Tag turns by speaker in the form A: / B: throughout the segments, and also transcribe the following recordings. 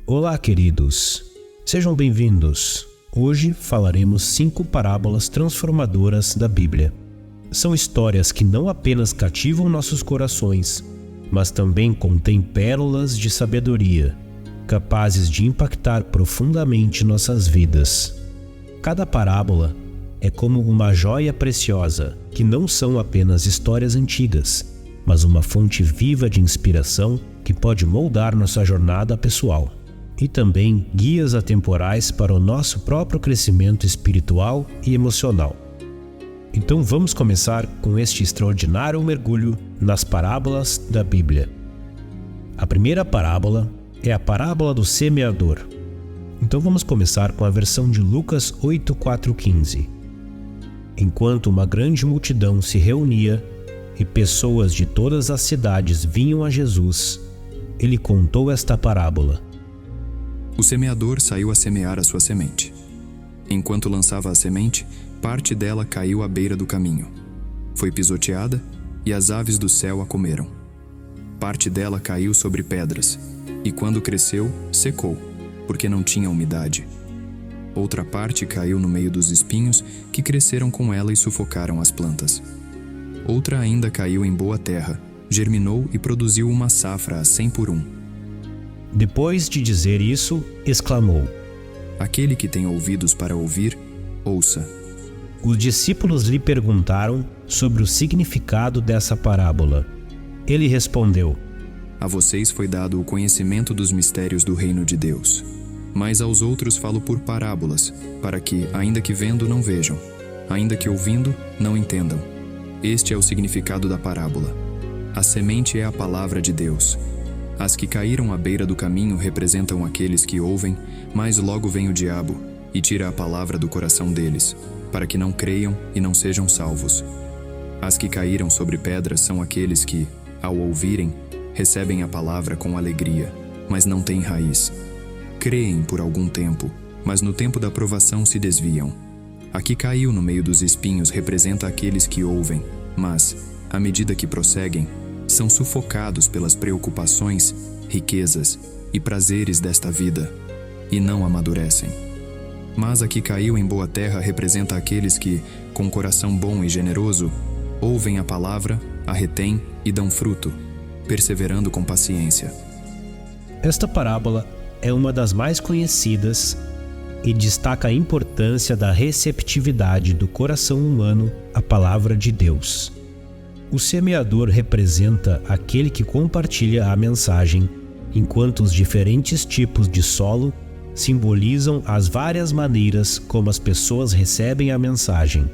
A: Olá, queridos. Sejam bem-vindos. Hoje falaremos 5 parábolas transformadoras da Bíblia. São histórias que não apenas cativam nossos corações, mas também contêm pérolas de sabedoria, capazes de impactar profundamente nossas vidas. Cada parábola é como uma joia preciosa, que não são apenas histórias antigas, mas uma fonte viva de inspiração que pode moldar nossa jornada pessoal. E também guias atemporais para o nosso próprio crescimento espiritual e emocional. Então vamos começar com este extraordinário mergulho nas parábolas da Bíblia. A primeira parábola é a parábola do semeador. Então vamos começar com a versão de Lucas 8:4-15. Enquanto uma grande multidão se reunia e pessoas de todas as cidades vinham a Jesus, ele contou esta parábola.
B: O semeador saiu a semear a sua semente. Enquanto lançava a semente, parte dela caiu à beira do caminho. Foi pisoteada e as aves do céu a comeram. Parte dela caiu sobre pedras, e quando cresceu, secou, porque não tinha umidade. Outra parte caiu no meio dos espinhos, que cresceram com ela e sufocaram as plantas. Outra ainda caiu em boa terra, germinou e produziu uma safra a 100 por 1.
A: Depois de dizer isso, exclamou:
B: Aquele que tem ouvidos para ouvir, ouça.
A: Os discípulos lhe perguntaram sobre o significado dessa parábola. Ele respondeu:
B: A vocês foi dado o conhecimento dos mistérios do reino de Deus. Mas aos outros falo por parábolas, para que, ainda que vendo, não vejam, ainda que ouvindo, não entendam. Este é o significado da parábola. A semente é a palavra de Deus. As que caíram à beira do caminho representam aqueles que ouvem, mas logo vem o diabo e tira a palavra do coração deles, para que não creiam e não sejam salvos. As que caíram sobre pedras são aqueles que, ao ouvirem, recebem a palavra com alegria, mas não têm raiz. Creem por algum tempo, mas no tempo da provação se desviam. A que caiu no meio dos espinhos representa aqueles que ouvem, mas, à medida que prosseguem, são sufocados pelas preocupações, riquezas e prazeres desta vida, e não amadurecem. Mas a que caiu em boa terra representa aqueles que, com coração bom e generoso, ouvem a palavra, a retêm e dão fruto, perseverando com paciência.
A: Esta parábola é uma das mais conhecidas e destaca a importância da receptividade do coração humano à palavra de Deus. O semeador representa aquele que compartilha a mensagem, enquanto os diferentes tipos de solo simbolizam as várias maneiras como as pessoas recebem a mensagem.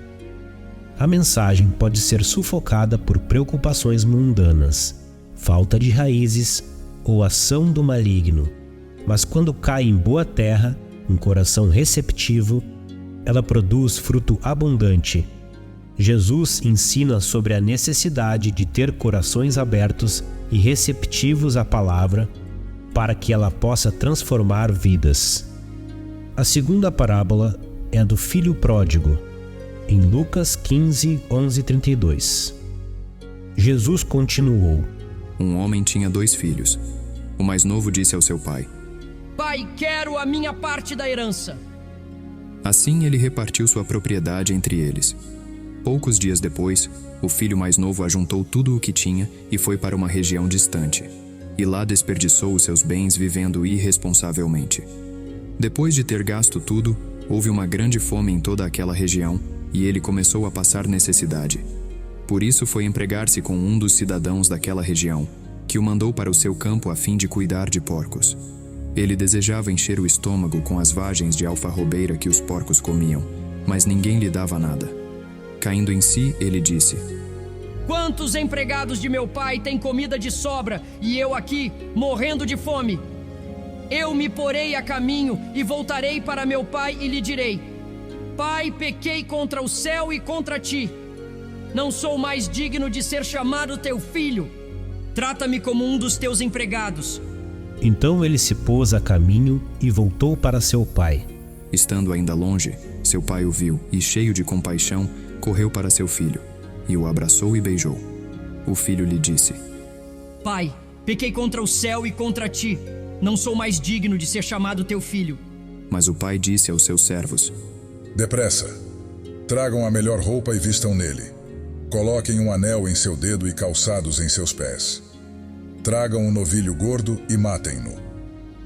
A: A mensagem pode ser sufocada por preocupações mundanas, falta de raízes ou ação do maligno, mas quando cai em boa terra, um coração receptivo, ela produz fruto abundante. Jesus ensina sobre a necessidade de ter corações abertos e receptivos à palavra para que ela possa transformar vidas. A segunda parábola é a do filho pródigo, em Lucas 15:11-32. Jesus continuou:
B: Um homem tinha 2 filhos. O mais novo disse ao seu pai:
C: Pai, quero a minha parte da herança.
B: Assim ele repartiu sua propriedade entre eles. Poucos dias depois, o filho mais novo ajuntou tudo o que tinha e foi para uma região distante. E lá desperdiçou os seus bens vivendo irresponsavelmente. Depois de ter gasto tudo, houve uma grande fome em toda aquela região e ele começou a passar necessidade. Por isso foi empregar-se com um dos cidadãos daquela região, que o mandou para o seu campo a fim de cuidar de porcos. Ele desejava encher o estômago com as vagens de alfarrobeira que os porcos comiam, mas ninguém lhe dava nada. Caindo em si, ele disse:
C: Quantos empregados de meu pai têm comida de sobra e eu aqui, morrendo de fome? Eu me porei a caminho e voltarei para meu pai e lhe direi: Pai, pequei contra o céu e contra ti. Não sou mais digno de ser chamado teu filho. Trata-me como um dos teus empregados.
A: Então ele se pôs a caminho e voltou para seu pai.
B: Estando ainda longe, seu pai o viu e, cheio de compaixão, correu para seu filho e o abraçou e beijou. O filho lhe disse:
C: Pai, pequei contra o céu e contra ti. Não sou mais digno de ser chamado teu filho.
B: Mas o pai disse aos seus servos:
D: Depressa, tragam a melhor roupa e vistam nele. Coloquem um anel em seu dedo e calçados em seus pés. Tragam um novilho gordo e matem-no.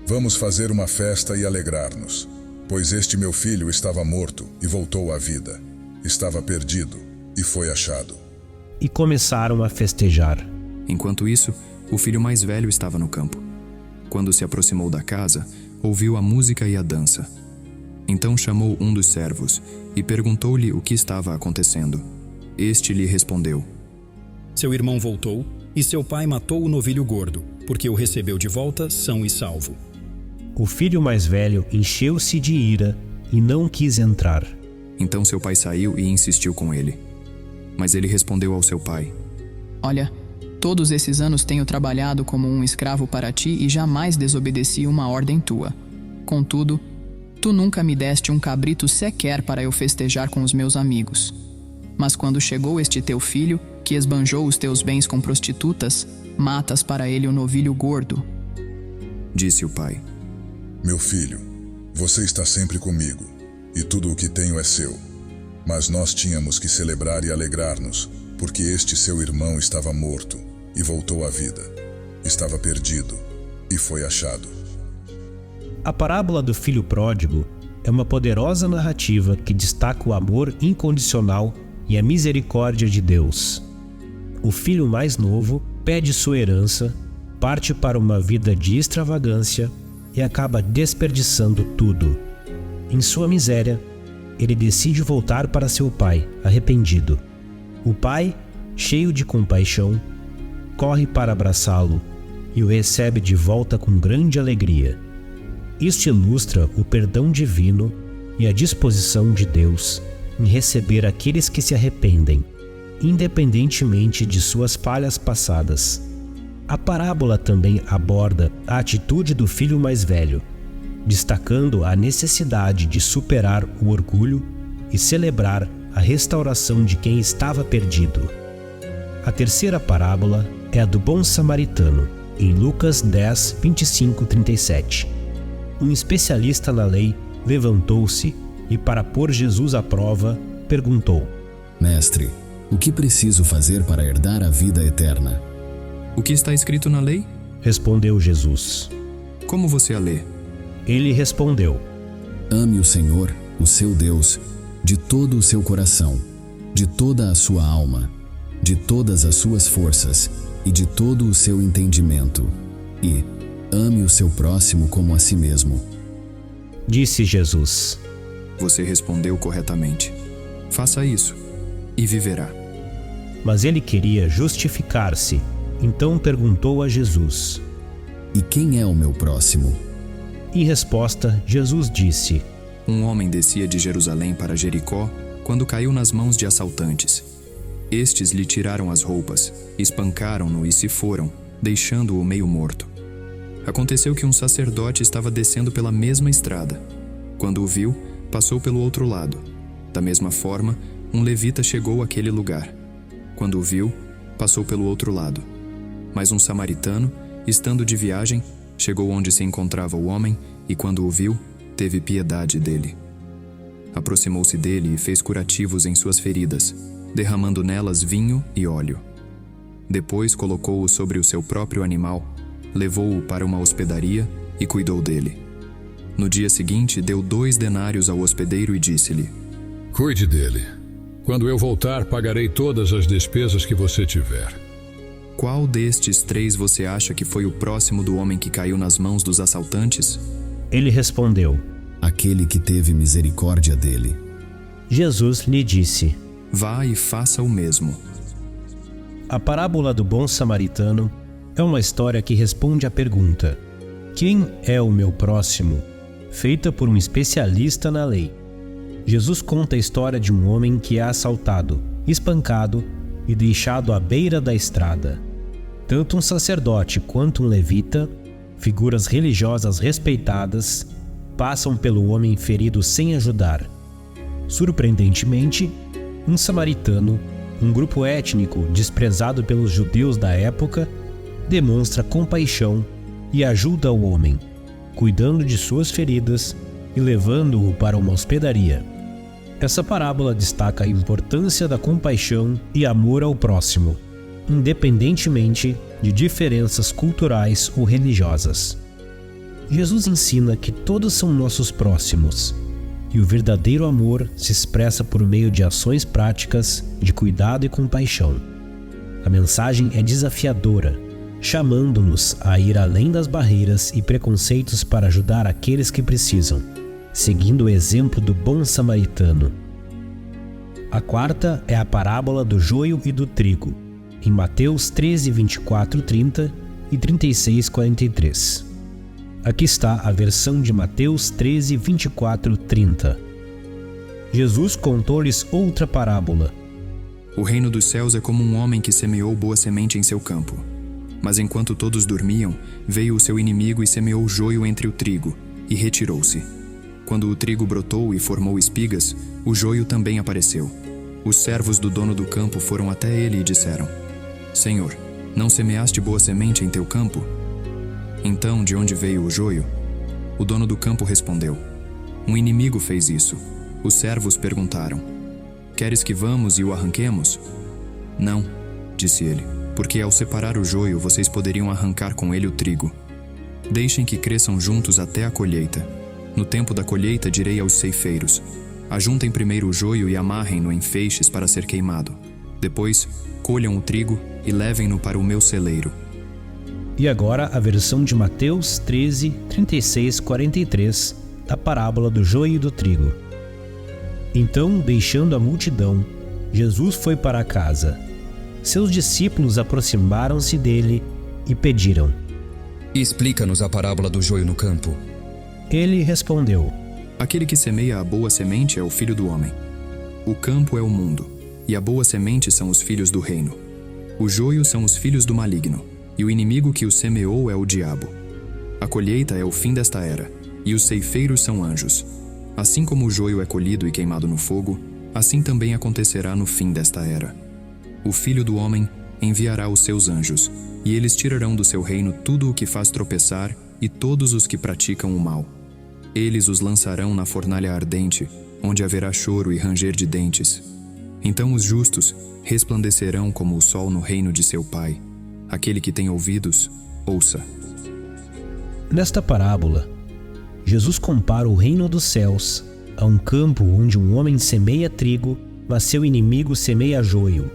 D: Vamos fazer uma festa e alegrar-nos, pois este meu filho estava morto e voltou à vida. Estava perdido e foi achado.
A: E começaram a festejar.
B: Enquanto isso, o filho mais velho estava no campo. Quando se aproximou da casa, ouviu a música e a dança. Então chamou um dos servos e perguntou-lhe o que estava acontecendo. Este lhe respondeu:
E: Seu irmão voltou e seu pai matou o novilho gordo, porque o recebeu de volta são e salvo.
A: O filho mais velho encheu-se de ira e não quis entrar.
B: Então seu pai saiu e insistiu com ele. Mas ele respondeu ao seu pai:
F: Olha, todos esses anos tenho trabalhado como um escravo para ti e jamais desobedeci uma ordem tua. Contudo, tu nunca me deste um cabrito sequer para eu festejar com os meus amigos. Mas quando chegou este teu filho, que esbanjou os teus bens com prostitutas, matas para ele o novilho gordo.
B: Disse o pai:
D: Meu filho, você está sempre comigo, e tudo o que tenho é seu. Mas nós tínhamos que celebrar e alegrar-nos, porque este seu irmão estava morto e voltou à vida. Estava perdido e foi achado.
A: A parábola do filho pródigo é uma poderosa narrativa que destaca o amor incondicional e a misericórdia de Deus. O filho mais novo pede sua herança, parte para uma vida de extravagância e acaba desperdiçando tudo. Em sua miséria, ele decide voltar para seu pai, arrependido. O pai, cheio de compaixão, corre para abraçá-lo e o recebe de volta com grande alegria. Isto ilustra o perdão divino e a disposição de Deus em receber aqueles que se arrependem, independentemente de suas falhas passadas. A parábola também aborda a atitude do filho mais velho, destacando a necessidade de superar o orgulho e celebrar a restauração de quem estava perdido. A terceira parábola é a do bom samaritano, em Lucas 10, 25-37. Um especialista na lei levantou-se e, para pôr Jesus à prova, perguntou:
G: Mestre, o que preciso fazer para herdar a vida eterna?
B: O que está escrito na lei?
A: Respondeu Jesus.
B: Como você a lê?
A: Ele respondeu:
G: Ame o Senhor, o seu Deus, de todo o seu coração, de toda a sua alma, de todas as suas forças e de todo o seu entendimento. E ame o seu próximo como a si mesmo.
A: Disse Jesus:
B: Você respondeu corretamente. Faça isso e viverá.
A: Mas ele queria justificar-se, então perguntou a Jesus:
G: E quem é o meu próximo?
A: Em resposta, Jesus disse:
B: Um homem descia de Jerusalém para Jericó quando caiu nas mãos de assaltantes. Estes lhe tiraram as roupas, espancaram-no e se foram, deixando-o meio morto. Aconteceu que um sacerdote estava descendo pela mesma estrada. Quando o viu, passou pelo outro lado. Da mesma forma, um levita chegou àquele lugar. Quando o viu, passou pelo outro lado. Mas um samaritano, estando de viagem, chegou onde se encontrava o homem e, quando o viu, teve piedade dele. Aproximou-se dele e fez curativos em suas feridas, derramando nelas vinho e óleo. Depois colocou-o sobre o seu próprio animal, levou-o para uma hospedaria e cuidou dele. No dia seguinte, deu 2 denários ao hospedeiro e disse-lhe:
H: Cuide dele. Quando eu voltar, pagarei todas as despesas que você tiver.
B: Qual destes 3 você acha que foi o próximo do homem que caiu nas mãos dos assaltantes?
A: Ele respondeu:
G: Aquele que teve misericórdia dele.
A: Jesus lhe disse:
B: Vá e faça o mesmo.
A: A parábola do bom samaritano é uma história que responde à pergunta: quem é o meu próximo? Feita por um especialista na lei. Jesus conta a história de um homem que é assaltado, espancado e deixado à beira da estrada. Tanto um sacerdote quanto um levita, figuras religiosas respeitadas, passam pelo homem ferido sem ajudar. Surpreendentemente, um samaritano, um grupo étnico desprezado pelos judeus da época, demonstra compaixão e ajuda o homem. cuidando de suas feridas e levando-o para uma hospedaria. Essa parábola destaca a importância da compaixão e amor ao próximo, independentemente de diferenças culturais ou religiosas. Jesus ensina que todos são nossos próximos, e o verdadeiro amor se expressa por meio de ações práticas de cuidado e compaixão. A mensagem é desafiadora, chamando-nos a ir além das barreiras e preconceitos para ajudar aqueles que precisam, seguindo o exemplo do bom samaritano. A quarta é a parábola do joio e do trigo, em Mateus 13, 24, 30 e 36, 43. Aqui está a versão de Mateus 13, 24, 30. Jesus contou-lhes outra parábola.
B: O reino dos céus é como um homem que semeou boa semente em seu campo. Mas enquanto todos dormiam, veio o seu inimigo e semeou joio entre o trigo, e retirou-se. Quando o trigo brotou e formou espigas, o joio também apareceu. Os servos do dono do campo foram até ele e disseram: Senhor, não semeaste boa semente em teu campo? Então, de onde veio o joio? O dono do campo respondeu: Um inimigo fez isso. Os servos perguntaram: Queres que vamos e o arranquemos? Não, disse ele, porque ao separar o joio vocês poderiam arrancar com ele o trigo. Deixem que cresçam juntos até a colheita. No tempo da colheita direi aos ceifeiros: Ajuntem primeiro o joio e amarrem-no em feixes para ser queimado. Depois, colham o trigo e levem-no para o meu celeiro.
A: E agora a versão de Mateus 13, 36, 43, da parábola do joio e do trigo. Então, deixando a multidão, Jesus foi para casa. Seus discípulos aproximaram-se dele e pediram:
I: Explica-nos a parábola do joio no campo.
A: Ele respondeu:
B: Aquele que semeia a boa semente é o Filho do Homem. O campo é o mundo, e a boa semente são os filhos do reino. O joio são os filhos do maligno, e o inimigo que o semeou é o diabo. A colheita é o fim desta era, e os ceifeiros são anjos. Assim como o joio é colhido e queimado no fogo, assim também acontecerá no fim desta era. O Filho do Homem enviará os seus anjos, e eles tirarão do seu reino tudo o que faz tropeçar e todos os que praticam o mal. Eles os lançarão na fornalha ardente, onde haverá choro e ranger de dentes. Então os justos resplandecerão como o sol no reino de seu Pai. Aquele que tem ouvidos, ouça.
A: Nesta parábola, Jesus compara o reino dos céus a um campo onde um homem semeia trigo, mas seu inimigo semeia joio.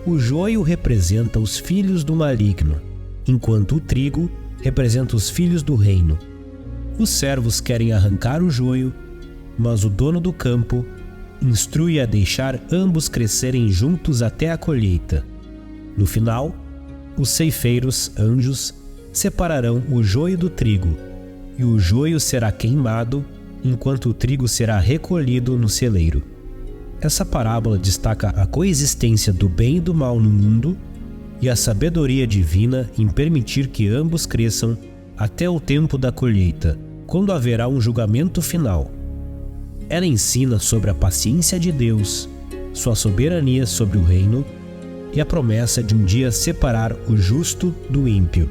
A: O joio representa os filhos do maligno, enquanto o trigo representa os filhos do reino. Os servos querem arrancar o joio, mas o dono do campo instrui a deixar ambos crescerem juntos até a colheita. No final, os ceifeiros, anjos, separarão o joio do trigo, e o joio será queimado, enquanto o trigo será recolhido no celeiro. Essa parábola destaca a coexistência do bem e do mal no mundo e a sabedoria divina em permitir que ambos cresçam até o tempo da colheita, quando haverá um julgamento final. Ela ensina sobre a paciência de Deus, sua soberania sobre o reino e a promessa de um dia separar o justo do ímpio.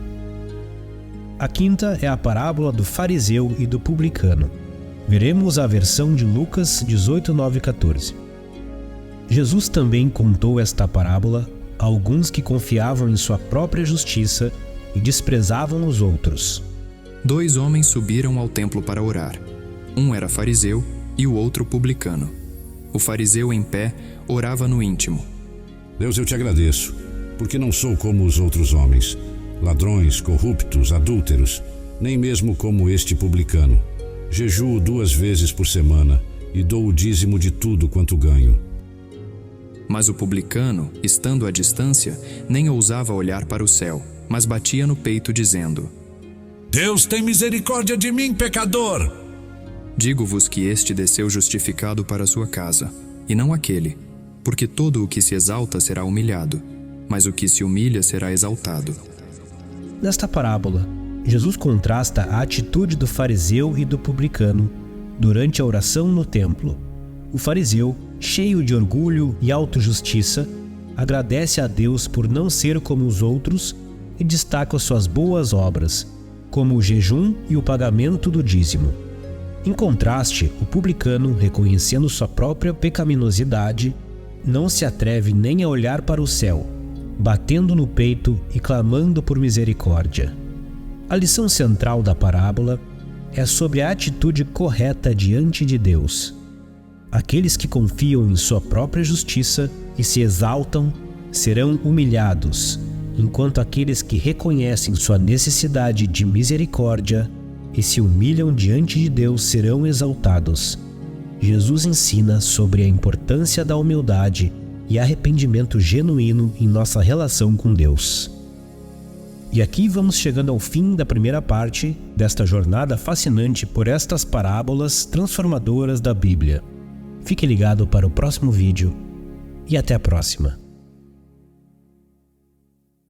A: A quinta é a parábola do fariseu e do publicano. Veremos a versão de Lucas 18, 9 e 14. Jesus também contou esta parábola a alguns que confiavam em sua própria justiça e desprezavam os outros.
B: 2 homens subiram ao templo para orar. Um era fariseu e o outro publicano. O fariseu, em pé, orava no íntimo:
J: Deus, eu te agradeço, porque não sou como os outros homens, ladrões, corruptos, adúlteros, nem mesmo como este publicano. Jejuo 2 vezes por semana e dou o dízimo de tudo quanto ganho.
B: Mas o publicano, estando à distância, nem ousava olhar para o céu, mas batia no peito dizendo:
J: Deus, tem misericórdia de mim, pecador!
B: Digo-vos que este desceu justificado para sua casa, e não aquele, porque todo o que se exalta será humilhado, mas o que se humilha será exaltado.
A: Nesta parábola, Jesus contrasta a atitude do fariseu e do publicano durante a oração no templo. O fariseu, cheio de orgulho e autojustiça, agradece a Deus por não ser como os outros e destaca suas boas obras, como o jejum e o pagamento do dízimo. Em contraste, o publicano, reconhecendo sua própria pecaminosidade, não se atreve nem a olhar para o céu, batendo no peito e clamando por misericórdia. A lição central da parábola é sobre a atitude correta diante de Deus. Aqueles que confiam em sua própria justiça e se exaltam serão humilhados, enquanto aqueles que reconhecem sua necessidade de misericórdia e se humilham diante de Deus serão exaltados. Jesus ensina sobre a importância da humildade e arrependimento genuíno em nossa relação com Deus. E aqui vamos chegando ao fim da primeira parte desta jornada fascinante por estas parábolas transformadoras da Bíblia. Fique ligado para o próximo vídeo e até a próxima.